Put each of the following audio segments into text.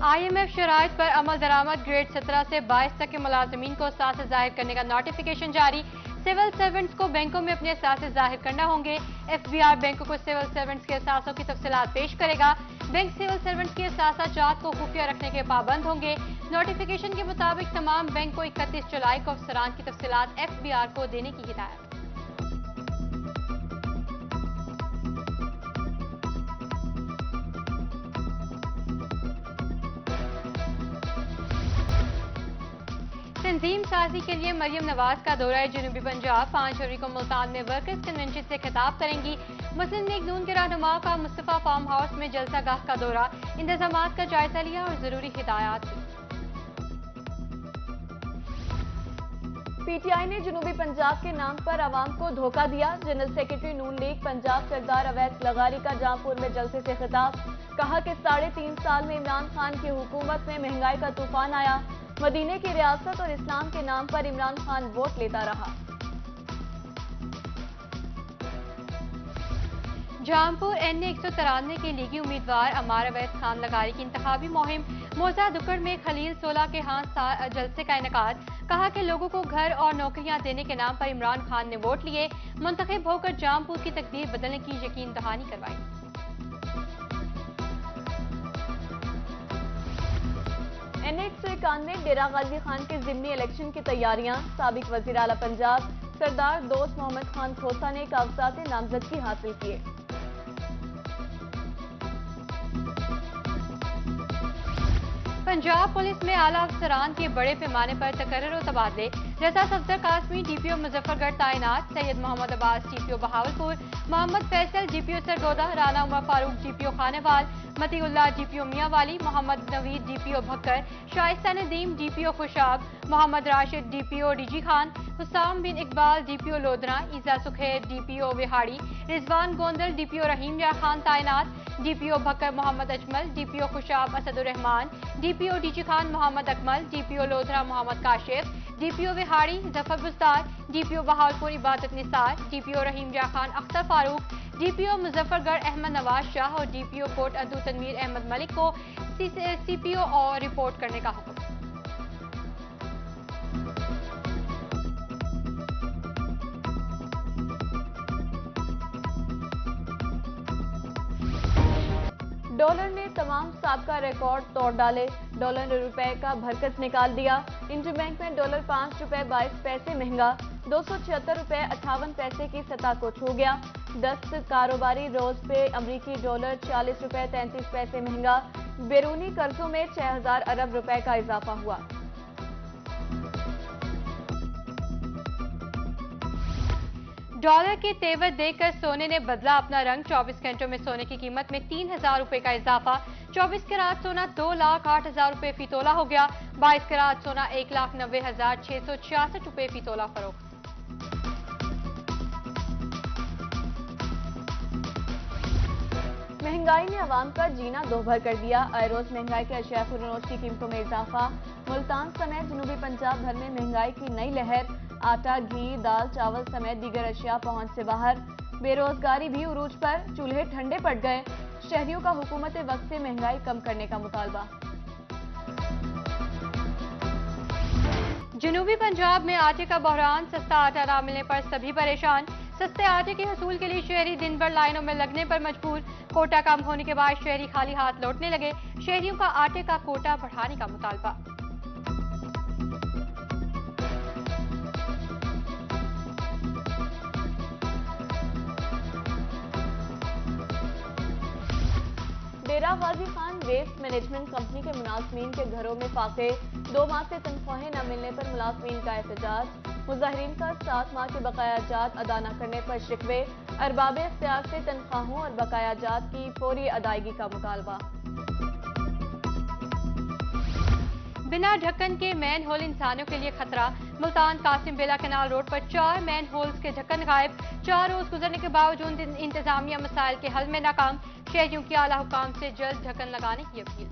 IMF شرائط پر عمل درآمد گریڈ 17 سے 22 تک کے ملازمین کو اثاثے ظاہر کرنے کا نوٹیفیکیشن جاری۔ سول سرونٹس کو بینکوں میں اپنے اثاثے ظاہر کرنا ہوں گے۔ FBR بینکوں کو سول سرونٹس کے اثاثوں کی تفصیلات پیش کرے گا۔ بینک سول سرونٹس کے اثاثہ جات کو خفیہ رکھنے کے پابند ہوں گے۔ نوٹیفیکیشن کے مطابق تمام بینک کو 31 جولائی کو افسران کی تفصیلات FBR کو دینے کی ہدایت۔ تنظیم سازی کے لیے مریم نواز کا دورہ جنوبی پنجاب 5 فروری کو ملتان میں ورکرز کنونشن سے خطاب کریں گی۔ مسلم لیگ نون کے رہنما کا مصطفیٰ فارم ہاؤس میں جلسہ گاہ کا دورہ، انتظامات کا جائزہ لیا اور ضروری ہدایات دی۔ PTI نے جنوبی پنجاب کے نام پر عوام کو دھوکہ دیا۔ جنرل سیکرٹری نون لیگ پنجاب سردار اویس لغاری کا جامپور میں جلسے سے خطاب، کہا کہ 3.5 سال میں عمران خان کی حکومت میں مہنگائی کا طوفان آیا، مدینے کی ریاست اور اسلام کے نام پر عمران خان ووٹ لیتا رہا۔ جامپور NA 193 کے لیگی امیدوار عمار اویس خان لغاری کی انتخابی مہم، موزہ دکڑ میں خلیل 16 کے ہاں جلسے کا انعقاد، کہا کہ لوگوں کو گھر اور نوکریاں دینے کے نام پر عمران خان نے ووٹ لیے، منتخب ہو کر جامپور کی تقدیر بدلنے کی یقین دہانی کروائی۔ NA 191 ڈیرہ غازی خان کے ضمنی الیکشن کی تیاریاں، سابق وزیر اعلیٰ پنجاب سردار دوست محمد خان کھوسہ نے کاغذات نامزدگی حاصل کیے۔ پنجاب پولیس میں اعلیٰ افسران کے بڑے پیمانے پر تقرر و تبادلے، رضا صفدر قاسمی DPO مظفر گڑھ تعینات، سید محمد عباس DPO بہاولپور، محمد فیصل DPO سرگودا، رانا عمر فاروق DPO خانیوال، متی اللہ DPO میاں والی، محمد نوید DPO بھکر، شائستہ ندیم DPO خوشاب، محمد راشد DPO DG خان، حسام بن اقبال DPO لودھنا، ایزا سکھیر DPO وہاڑی، رضوان گوندل DPO رحیم یا خان تعینات، DPO بھکر محمد اجمل، DPO خوشاب اسد الرحمان، DPO DG خان محمد اکمل، DPO لودھنا محمد کاشف، DPO وہاڑی ظفر بزدار، DPO بہاولپور عبادت نثار، DPO رحیم یا خان اختر فاروق، DPO مظفر گڑھ احمد نواز شاہ اور DPO کوٹ ادو تنویر احمد ملک کو CPO اور رپورٹ کرنے کا حکم۔ ڈالر نے تمام سابقہ ریکارڈ توڑ ڈالے، ڈالر نے روپے کا بھرکس نکال دیا۔ انٹر بینک میں ڈالر 5 روپے 22 پیسے مہنگا، 276 روپے 58 پیسے کی سطح کو چھو گیا۔ 10 کاروباری روز پہ امریکی ڈالر 40 روپے 33 پیسے مہنگا، بیرونی قرضوں میں 6000 ارب روپے کا اضافہ ہوا۔ ڈالر کے تیور دے کر سونے نے بدلا اپنا رنگ، 24 گھنٹوں میں سونے کی قیمت میں 3000 روپے کا اضافہ، 24 کیرات سونا 2,08,000 روپے فی تولہ ہو گیا، 22 کیرات سونا 1,90,666 روپے فی تولہ فروخت۔ مہنگائی نے عوام کا جینا دوبھر کر دیا، آئے روز مہنگائی کے اشیاء فروخت کی قیمتوں میں اضافہ، ملتان سمیت جنوبی پنجاب بھر میں مہنگائی کی نئی لہر، آٹا، گھی، دال، چاول سمیت دیگر اشیاء پہنچ سے باہر، بے روزگاری بھی عروج پر، چولہے ٹھنڈے پڑ گئے، شہریوں کا حکومت وقت سے مہنگائی کم کرنے کا مطالبہ۔ جنوبی پنجاب میں آٹے کا بحران، سستا آٹا نہ ملنے پر سبھی پریشان، سستے آٹے کے حصول کے لیے شہری دن بھر لائنوں میں لگنے پر مجبور، کوٹا کم ہونے کے بعد شہری خالی ہاتھ لوٹنے لگے، شہریوں کا آٹے کا کوٹا بڑھانے کا مطالبہ۔ Dera Ghazi Khan waste management company کے ملازمین کے گھروں میں فاقے، 2 ماہ سے تنخواہیں نہ ملنے پر ملازمین کا احتجاج، مظاہرین کا 7 ماہ کے بقایا جات ادا نہ کرنے پر شکوے، ارباب اختیار سے تنخواہوں اور بقایا جات کی فوری ادائیگی کا مطالبہ۔ بنا ڈھکن کے مین ہول انسانوں کے لیے خطرہ، ملتان قاسم بیلا کینال روڈ پر 4 مین ہولز کے ڈھکن غائب، 4 روز گزرنے کے باوجود انتظامیہ مسائل کے حل میں ناکام، شہریوں کی اعلیٰ حکام سے جلد ڈھکن لگانے کی اپیل۔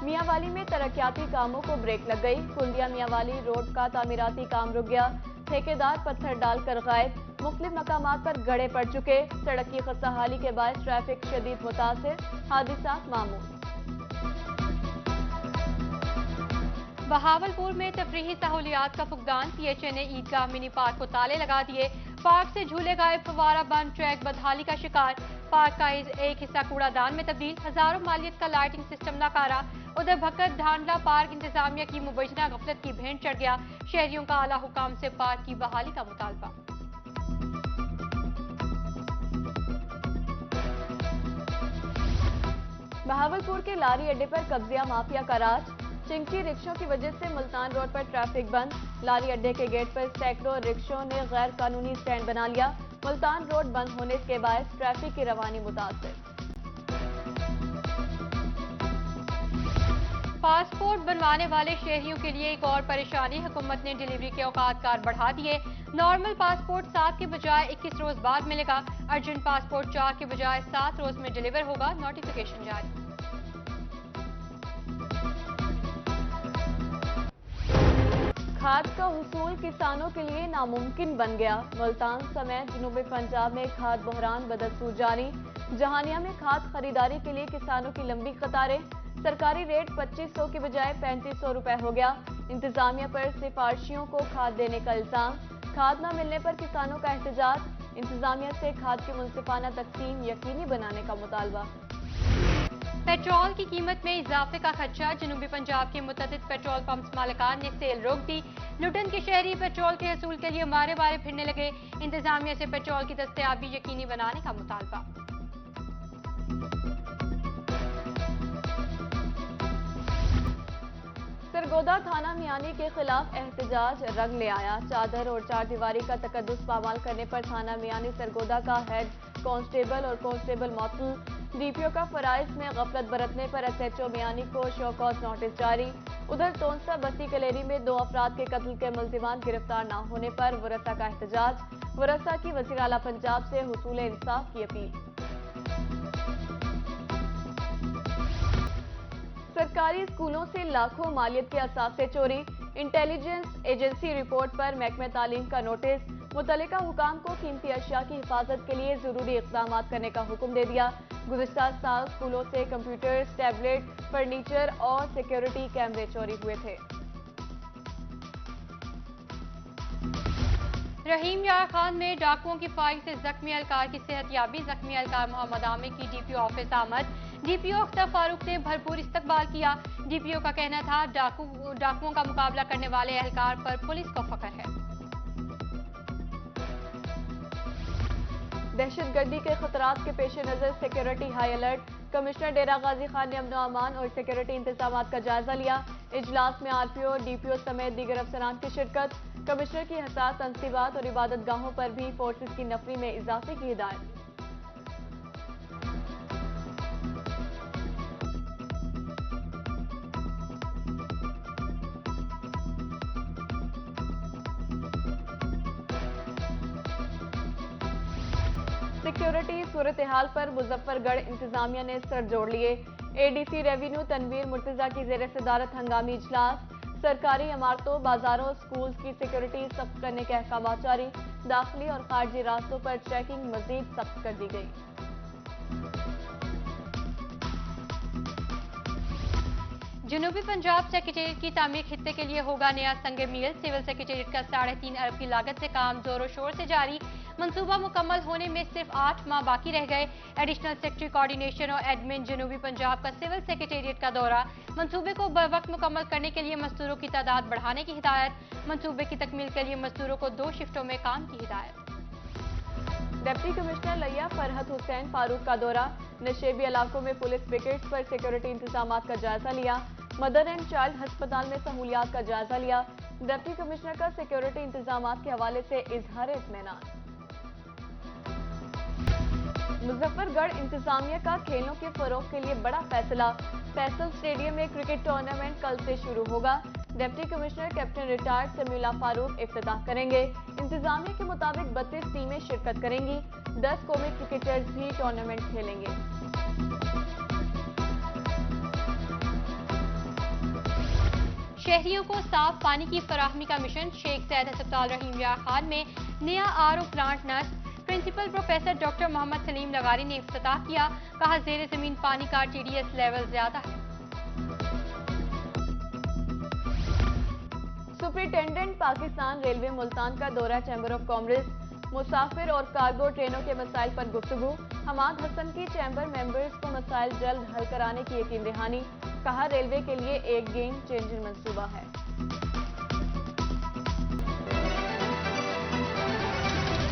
میاں والی میں ترقیاتی کاموں کو بریک لگ گئی، کنڈیا میاں والی روڈ کا تعمیراتی کام رک گیا، ठेकेदार पत्थर डालकर गायब, मुख्तलिफ मकामात पर गड़े पड़ चुके, सड़क की खस्ताहाली के बाद ट्रैफिक शदीद मुतासिर, हादिसात मामूल। बहावलपुर में तफरीही सहूलियात का फुकदान, PHA ने ईदगाह मिनी पार्क को ताले लगा दिए, पार्क से झूले गायब, फवारा बंद, ट्रैक बदहाली का शिकार, पार्क का एक हिस्सा कूड़ादान में तब्दील, हजारों मालियत का लाइटिंग सिस्टम नाकारा। उधर भक्कत ढांडला पार्क इंतजामिया की मुबैना गफलत की भेंट चढ़ गया, शहरियों का आला हुकाम से पार्क की बहाली का मुतालबा। बहावलपुर के लारी अड्डे पर कब्जिया माफिया का राज, चिंकी रिक्शों की वजह से मुल्तान रोड पर ट्रैफिक बंद, लारी अड्डे के गेट पर सैकड़ों रिक्शों ने गैर कानूनी स्टैंड बना लिया, मुल्तान रोड बंद होने के बायस ट्रैफिक की रवानी मुतासिर। पासपोर्ट बनवाने वाले शहरियों के लिए एक और परेशानी, हुकूमत ने डिलीवरी के औकात बढ़ा दिए, नॉर्मल पासपोर्ट 7 के बजाय 21 रोज बाद मिलेगा, अर्जेंट पासपोर्ट 4 के बजाय 7 रोज में डिलीवर होगा, नोटिफिकेशन जारी। खाद का हुसूल किसानों के लिए नामुमकिन बन गया, मुल्तान समेत जनूबी पंजाब में खाद बहरान बदस्तूर जारी, जहानिया में खाद खरीदारी के लिए किसानों की लंबी कतारें, सरकारी रेट 2500 के बजाय 3500 रुपए हो गया, इंतजामिया पर सिफारशियों को खाद देने का इल्जाम, खाद न मिलने पर किसानों का एहतजाज, इंतजामिया से खाद की मुनसिफाना तकसीम यकीनी बनाने का मुतालबा। पेट्रोल की कीमत में इजाफे का खदशा, जनूबी पंजाब के मुतअद्दिद पेट्रोल पंप्स मालिकान ने सेल रोक दी, लुटन के शहरी पेट्रोल के हसूल के लिए मारे मारे फिरने लगे, इंतजामिया से पेट्रोल की दस्तयाबी यकीनी बनाने का मुतालबा। सरगोदा थाना मियानी के खिलाफ एहतजाज रंग ले आया, चादर और चार दीवारी का तकद्दुस पामाल करने पर थाना मियानी सरगोदा का हेड कांस्टेबल और कांस्टेबल मौतूल, DPO का फराइज में गफलत बरतने पर SHO मियानी को शो कॉज नोटिस जारी। उधर तोंसा बस्ती कलेरी में 2 अफराद के कत्ल के मुल्जिमान गिरफ्तार न होने पर वरसा का एहतजाज, वरसा की वज़ीर आला पंजाब से हुसूल इंसाफ की अपील। सरकारी स्कूलों से लाखों मालियत के असासे चोरी, इंटेलिजेंस एजेंसी रिपोर्ट पर महकमे तालीम का नोटिस, मुतल्लिका हुकाम को कीमती अशिया की हिफाजत के लिए जरूरी इक़दाम करने का हुक्म दे दिया। गुज़िश्ता साल स्कूलों से कंप्यूटर्स, टैबलेट, फर्नीचर और सिक्योरिटी कैमरे चोरी हुए थे। रहीम यार खान में डाकुओं की फाइल से जख्मी एहलकार की सेहतयाबी, जख्मी एहलकार मोहम्मद आमिर की DPO ऑफिस आमद, DPO अख्तर फारूक ने भरपूर इस्तकबाल किया, DPO का कहना था डाकुओं का मुकाबला करने वाले एहलकार पर पुलिस को फख्र है। दहशतगर्दी के खतरात के पेश नजर सिक्योरिटी हाई अलर्ट, कमिश्नर डेरा गाजी खान ने अमन अमान और सिक्योरिटी इंतजामात का जायजा लिया, इजलास में RPO, DPO समेत दीगर अफसरान की शिरकत, कमिश्नर की हसास तनसीबात और इबादत गाहों पर भी फोर्सेस की नफरी में इजाफे की हिदायत। सिक्योरिटी सूरत हाल पर मुजफ्फरगढ़ इंतजामिया ने सर जोड़ लिए, ADC रेवेन्यू तनवीर मुर्तजा की जेर सदारत हंगामी इजलास, सरकारी इमारतों, बाजारों, स्कूल्स की सिक्योरिटी सख्त करने के अहकाम जारी, दाखिली और खारजी रास्तों पर चेकिंग मजीद सख्त कर दी गई। जनूबी पंजाब सेक्रेटेरिएट की तामीर खित्ते के लिए होगा नया संग मील, सिविल सेक्रेटेरिएट का 3.5 अरब की लागत से काम जोरों शोर से जारी, मंसूबा मुकम्मल होने में सिर्फ 8 माह बाकी रह गए, एडिशनल सेक्रेटरी कोऑर्डिनेशन और एडमिन जनूबी पंजाब का सिविल सेक्रेटेरिएट का दौरा, मंसूबे को बवक्त मुकम्मल करने के लिए मजदूरों की तादाद बढ़ाने की हिदायत, मंसूबे की तकमील के लिए मजदूरों को 2 शिफ्टों में काम की हिदायत। डिप्टी कमिश्नर लिया फरहत हुसैन फारूक का दौरा, नशेबी इलाकों में पुलिस पिकेट्स पर सिक्योरिटी इंतजामात का जायजा लिया, मदर एंड चाइल्ड अस्पताल में सहूलियात का जायजा लिया, डिप्टी कमिश्नर का सिक्योरिटी इंतजामात के हवाले से इजहार इत्मीनान। मुजफ्फरगढ़ इंतजामिया का खेलों के फरोग के लिए बड़ा फैसला, फैसल स्टेडियम में क्रिकेट टूर्नामेंट कल से शुरू होगा, deputy commissioner captain retired Samila Farooq इफ्तिताह करेंगे, इंतजामिया के मुताबिक 32 टीमें शिरकत करेंगी, 10 कौमी क्रिकेटर्स भी टूर्नामेंट खेलेंगे। شہریوں کو صاف پانی کی فراہمی کا مشن، شیخ زاید ہسپتال رحیم یار خان میں نیا آر او پلانٹ نصب، پرنسپل پروفیسر ڈاکٹر محمد سلیم لغاری نے افتتاح کیا، کہا زیر زمین پانی کا ٹی ڈی ایس لیول زیادہ ہے۔ سپرنٹینڈنٹ پاکستان ریلوے ملتان کا دورہ، چیمبر آف کامرس، مسافر اور کارگو ٹرینوں کے مسائل پر گفتگو، حماد حسن کی چیمبر ممبرز کو مسائل جلد حل کرانے کی یقین دہانی، کہا ریلوے کے لیے ایک گیم چینجر منصوبہ ہے۔